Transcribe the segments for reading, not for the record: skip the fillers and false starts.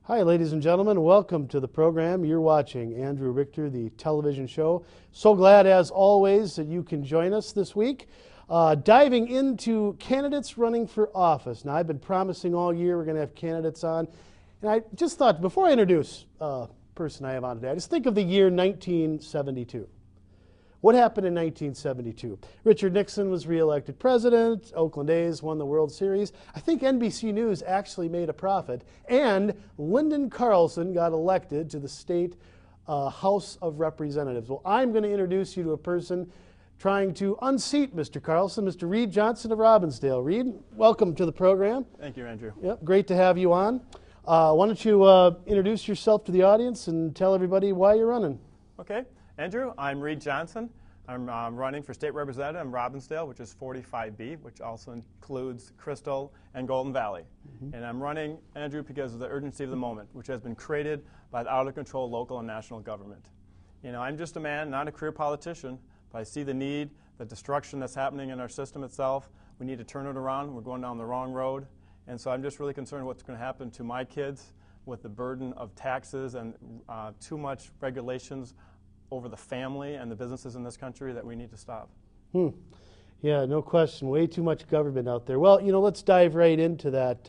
Hi, ladies and gentlemen. Welcome to the program. You're watching Andrew Richter, the television show. So glad, as always, that you can join us this week. Diving into candidates running for office. Now, I've been promising all year we're going to have candidates on. And I just thought, before I introduce the person I have on today, I just think of the year 1972. What happened in 1972? Richard Nixon was reelected president. Oakland A's won the World Series. I think NBC News actually made a profit. And Lyndon Carlson got elected to the state House of Representatives. Well, I'm going to introduce you to a person trying to unseat Mr. Carlson, Mr. Reid Johnson of Robbinsdale. Reid, welcome to the program. Thank you, Andrew. Yep, great to have you on. Why don't you introduce yourself to the audience and tell everybody why you're running? Okay. Andrew, I'm Reid Johnson. I'm running for state representative in Robbinsdale, which is 45B, which also includes Crystal and Golden Valley. And I'm running, Andrew, because of the urgency of the moment, which has been created by the out-of-control local and national government. You know, I'm just a man, not a career politician, but I see the need, the destruction that's happening in our system itself. We need to turn it around. We're going down the wrong road. And so I'm just really concerned what's going to happen to my kids with the burden of taxes and too much regulations over the family and the businesses in this country that we need to stop. Yeah, no question. Way too much government out there. Well, you know, let's dive right into that.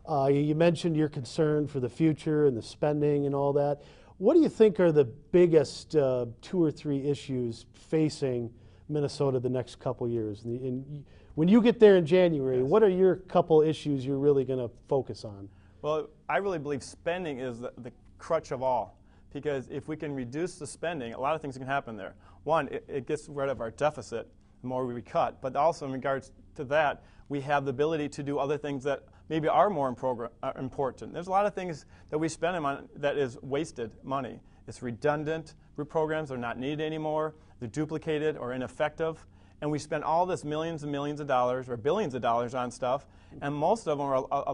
You mentioned your concern for the future and the spending and all that. What do you think are the biggest 2 or 3 issues facing Minnesota the next couple years? And when you get there in January, Yes. What are your couple issues you're really going to focus on? Well, I really believe spending is the crutch of all. Because if we can reduce the spending, a lot of things can happen there. One, it gets rid of our deficit the more we cut. But also in regards to that, we have the ability to do other things that maybe are more important. There's a lot of things that we spend on that is wasted money. It's redundant. Root programs are not needed anymore. They're duplicated or ineffective. And we spend all this millions and millions of dollars or billions of dollars on stuff. And most of them are a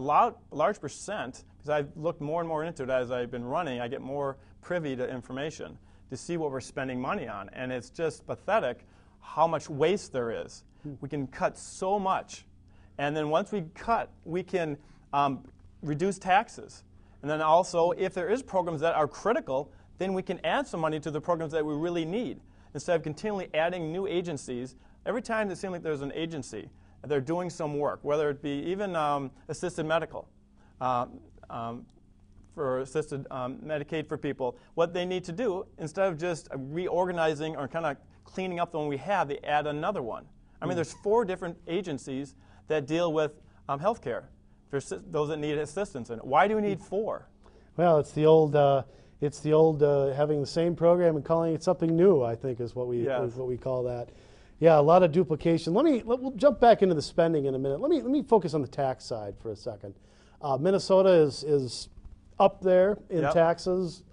large percent, because I've looked more and more into it as I've been running, I get more privy to information to see what we're spending money on. And it's just pathetic how much waste there is. We can cut so much. And then once we cut, we can reduce taxes. And then also, if there is programs that are critical, then we can add some money to the programs that we really need. Instead of continually adding new agencies, every time it seems like there's an agency, they're doing some work, whether it be even assisted medical, for assisted Medicaid for people. What they need to do, instead of just reorganizing or kind of cleaning up the one we have, they add another one. I mean, there's 4 different agencies that deal with health care for those that need assistance. And why do we need 4? Well, it's the old having the same program and calling it something new, I think, is what we call that. Yeah, a lot of duplication. We'll jump back into the spending in a minute. Let me focus on the tax side for a second. Minnesota is up there in taxes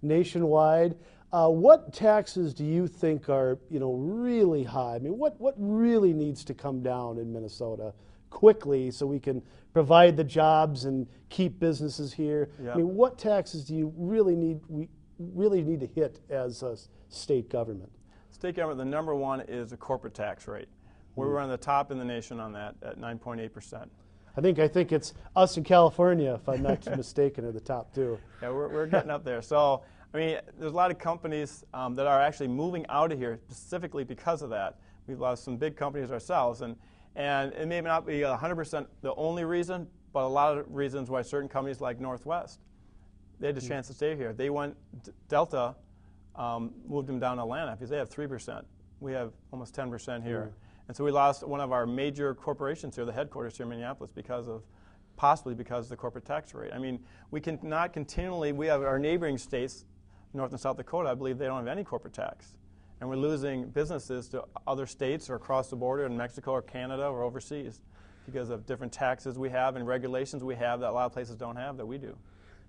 nationwide. What taxes do you think are really high? I mean, what really needs to come down in Minnesota quickly so we can provide the jobs and keep businesses here? I mean, what taxes do you really need to hit as a state government? State government, the number one is the corporate tax rate. We're on the top in the nation on that at 9.8%. I think it's us in California, if I'm not mistaken, are the top 2. Yeah, we're getting up there. So, I mean, there's a lot of companies that are actually moving out of here specifically because of that. We've lost some big companies ourselves, and it may not be 100% the only reason, but a lot of reasons why certain companies like Northwest, they had a chance to stay here. They went, Delta moved them down to Atlanta because they have 3%. We have almost 10% here. And so we lost one of our major corporations here, the headquarters here in Minneapolis, possibly because of the corporate tax rate. I mean, we cannot continually, we have our neighboring states, North and South Dakota, I believe they don't have any corporate tax. And we're losing businesses to other states or across the border in Mexico or Canada or overseas because of different taxes we have and regulations we have that a lot of places don't have that we do.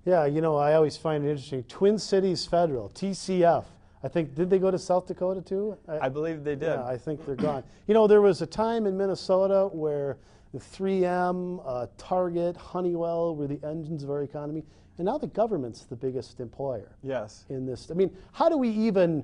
Yeah, I always find it interesting. Twin Cities Federal, TCF. I think, did they go to South Dakota too? I believe they did. Yeah, I think they're gone. There was a time in Minnesota where the 3M, Target, Honeywell were the engines of our economy, and now the government's the biggest employer. Yes. In this, I mean, how do we even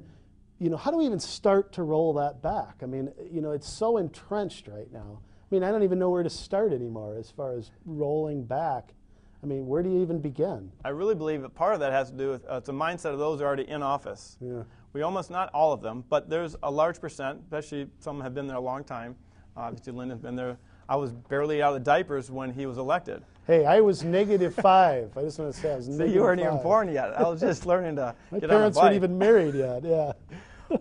start to roll that back? I mean, it's so entrenched right now. I mean, I don't even know where to start anymore as far as rolling back I mean, where do you even begin? I really believe that part of that has to do with it's a mindset of those who are already in office. Yeah. We almost, not all of them, but there's a large percent, especially some have been there a long time. Obviously, Lyndon's been there. I was barely out of the diapers when he was elected. Hey, I was -5. I just want to say I was So -5. you weren't even born yet. I was just learning to My get on a parents bike. weren't even married yet, yeah.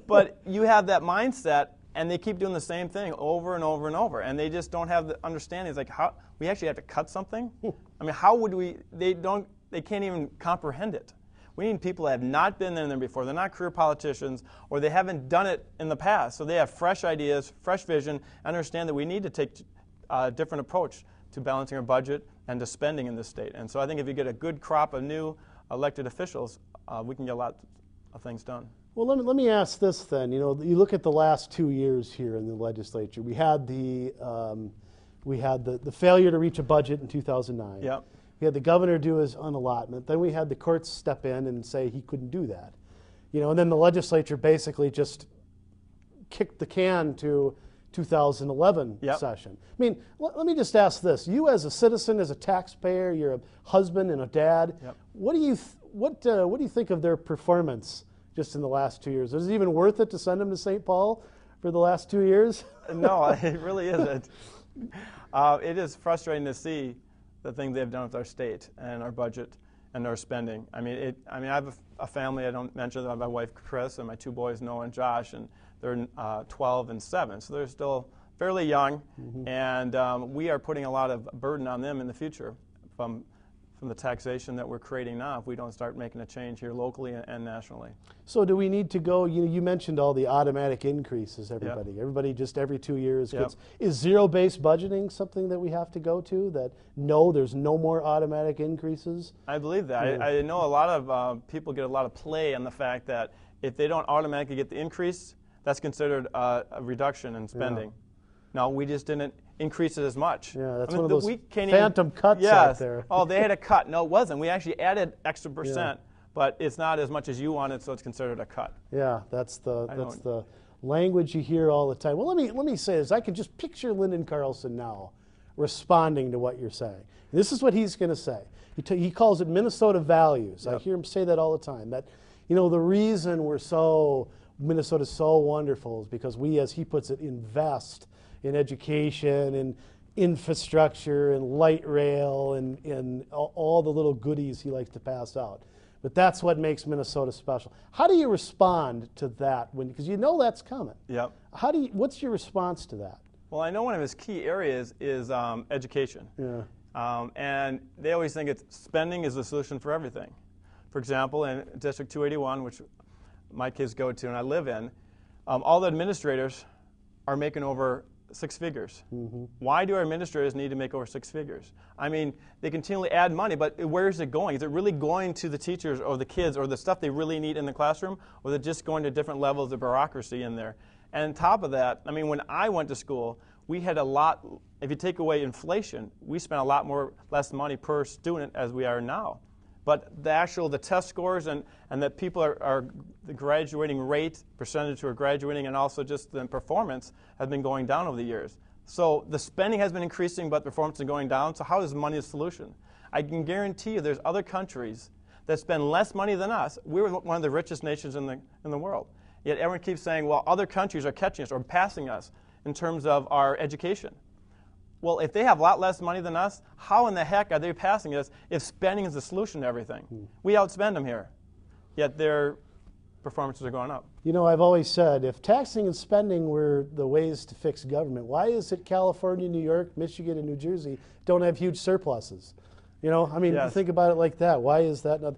But you have that mindset, and they keep doing the same thing over and over and over, and they just don't have the understanding. It's like, how we actually have to cut something? I mean, how would we? They can't even comprehend it. We need people that have not been there before. They're not career politicians, or they haven't done it in the past. So they have fresh ideas, fresh vision, understand that we need to take a different approach to balancing our budget and to spending in this state. And so I think if you get a good crop of new elected officials, we can get a lot of things done. Well, let me ask this then. You know, you look at the last 2 years here in the legislature. We had the failure to reach a budget in 2009. Yep. We had the governor do his unallotment. Then we had the courts step in and say he couldn't do that. You know, and then the legislature basically just kicked the can to 2011 Yep. session. I mean, let me just ask this: you, as a citizen, as a taxpayer, you're a husband and a dad. Yep. What do you think of their performance just in the last 2 years? Is it even worth it to send them to St. Paul for the last 2 years? No, it really isn't. It is frustrating to see the things they've done with our state and our budget and our spending. I mean, I have a family. I don't mention that. I have my wife Chris and my 2 boys Noah and Josh, and they're 12 and 7, so they're still fairly young. Mm-hmm. And we are putting a lot of burden on them in the future from the taxation that we're creating now if we don't start making a change here locally and nationally. So do we need to go, you mentioned all the automatic increases, everybody. Yep. Everybody just every 2 years Yep. gets, is zero-based budgeting something that we have to go to, that no, there's no more automatic increases? I believe that. Yeah. I know a lot of people get a lot of play on the fact that if they don't automatically get the increase, that's considered a reduction in spending. Yeah. No, we just didn't increase it as much. Yeah, that's one of those we can't phantom cuts yes. out there. Oh, they had a cut. No, it wasn't. We actually added extra percent, but it's not as much as you wanted, so it's considered a cut. Yeah, that's the language you hear all the time. Well, let me say this. I can just picture Lyndon Carlson now responding to what you're saying. This is what he's going to say. He calls it Minnesota values. Yep. I hear him say that all the time. That, the reason Minnesota's so wonderful is because we, as he puts it, invest in education and infrastructure and light rail and all the little goodies he likes to pass out. But that's what makes Minnesota special. How do you respond to that? Because you know that's coming. Yep. What's your response to that? Well, I know one of his key areas is education. Yeah. And they always think spending is the solution for everything. For example, in District 281, which my kids go to and I live in, all the administrators are making over 6 figures. Mm-hmm. Why do our administrators need to make over 6 figures? I mean, they continually add money, but where is it going? Is it really going to the teachers or the kids or the stuff they really need in the classroom, or is it just going to different levels of bureaucracy in there? And on top of that, I mean, when I went to school, we had a lot, if you take away inflation, we spent a lot less money per student as we are now. But the test scores and that people the graduating rate, percentage who are graduating, and also just the performance has been going down over the years. So the spending has been increasing, but performance is going down. So how is money a solution? I can guarantee you there's other countries that spend less money than us. We're one of the richest nations in the world. Yet everyone keeps saying, well, other countries are catching us or passing us in terms of our education. Well, if they have a lot less money than us, how in the heck are they passing us if spending is the solution to everything? We outspend them here, yet their performances are going up. I've always said, if taxing and spending were the ways to fix government, why is it California, New York, Michigan, and New Jersey don't have huge surpluses? Yes. Think about it like that. Why is that not?